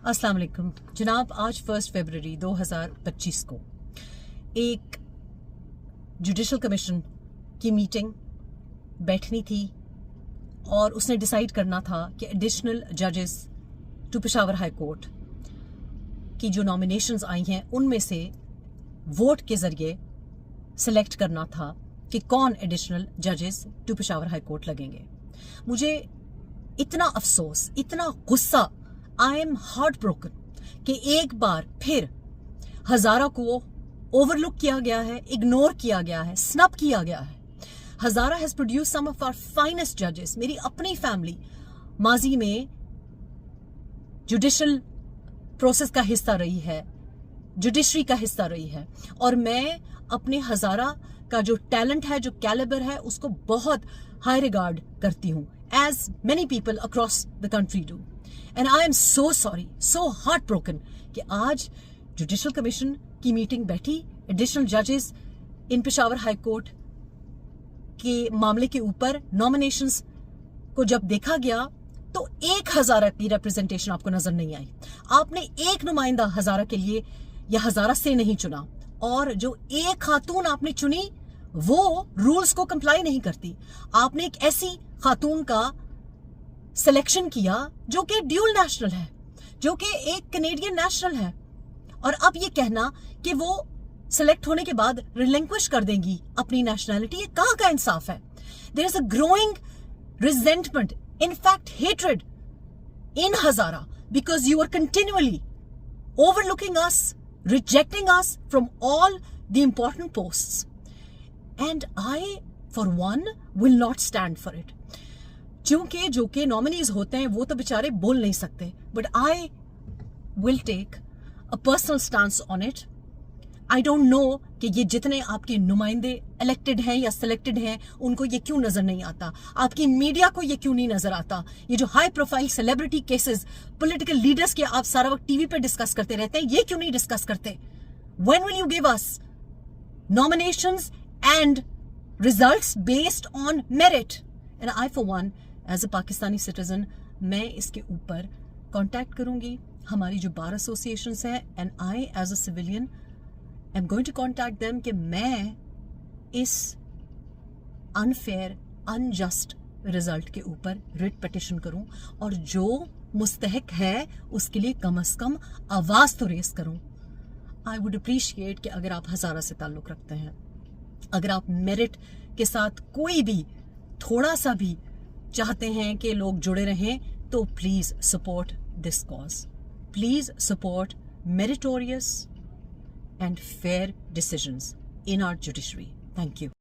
अस्सलाम वालेकुम जनाब। आज 1 फरवरी 2025 को एक जुडिशल कमीशन की मीटिंग बैठनी थी और उसने डिसाइड करना था कि एडिशनल जजेस टू पेशावर हाई कोर्ट की जो नॉमिनेशंस आई हैं उनमें से वोट के ज़रिए सेलेक्ट करना था कि कौन एडिशनल जजेस टू पेशावर हाई कोर्ट लगेंगे। मुझे इतना अफसोस, इतना गुस्सा, आई एम हार्ट ब्रोकन कि एक बार फिर हजारा को ओवरलुक किया गया है, इग्नोर किया गया है, स्नब किया गया है। Hazara has produce some of our finest जजेस। मेरी अपनी फैमिली माजी में जुडिशल प्रोसेस का हिस्सा रही है, जुडिशरी का हिस्सा रही है, और मैं अपने हजारा का जो टैलेंट है, जो कैलिबर है, उसको बहुत हाई रिगार्ड करती हूँ, as many people across the country do. And I am so sorry, so heart broken कि आज जुडिशल कमीशन की मीटिंग बैठी, एडिशनल जजेस इन पेशावर हाई कोर्ट के मामले के ऊपर नॉमिनेशंस को जब देखा गया तो एक हजारा की रिप्रेजेंटेशन आपको नजर नहीं आई। आपने एक नुमाइंदा हजारा के लिए या हजारा से नहीं चुना, और जो एक खातून आपने चुनी वो रूल्स को कंप्लाई नहीं करती। आपने एक ऐसी खातून का सिलेक्शन किया जो कि ड्यूल नेशनल है, जो कि एक कैनेडियन नेशनल है, और अब ये कहना कि वो सिलेक्ट होने के बाद रिलिंक्विश कर देंगी अपनी नेशनैलिटी, ये कहाँ का इंसाफ है? There is a growing resentment, in fact hatred in Hazara, because you are continually overlooking us, rejecting us from all the important posts, and I for one will not stand for it. क्योंकि जो के nominees होते हैं वो तो बेचारे बोल नहीं सकते, but I will take a personal stance on it. I don't know कि ये जितने आपके नुमाइंदे इलेक्टेड हैं या सिलेक्टेड हैं उनको ये क्यों नजर नहीं आता, आपकी मीडिया को ये क्यों नहीं नजर आता। ये जो high profile celebrity cases political leaders के आप सारा वक्त टीवी पे डिस्कस करते रहते हैं, ये क्यों नहीं डिस्कस करते? When will you give us nominations and results based on merit? And I for one as a Pakistani citizen मैं इसके ऊपर कांटेक्ट करूंगी हमारी जो बार एसोसिएशंस हैं, and I as a civilian I'm going to contact them कि मैं इस अनफेयर, अनजस्ट रिजल्ट के ऊपर रिट पिटिशन करूं, और जो मुस्तहक है उसके लिए कम से कम आवाज तो रेस करूं। आई वुड अप्रिशिएट कि अगर आप हजारा से ताल्लुक रखते हैं, अगर आप मेरिट के साथ कोई भी थोड़ा सा भी चाहते हैं कि लोग जुड़े रहें, तो please support this cause, please support meritorious and fair decisions in our judiciary. Thank you.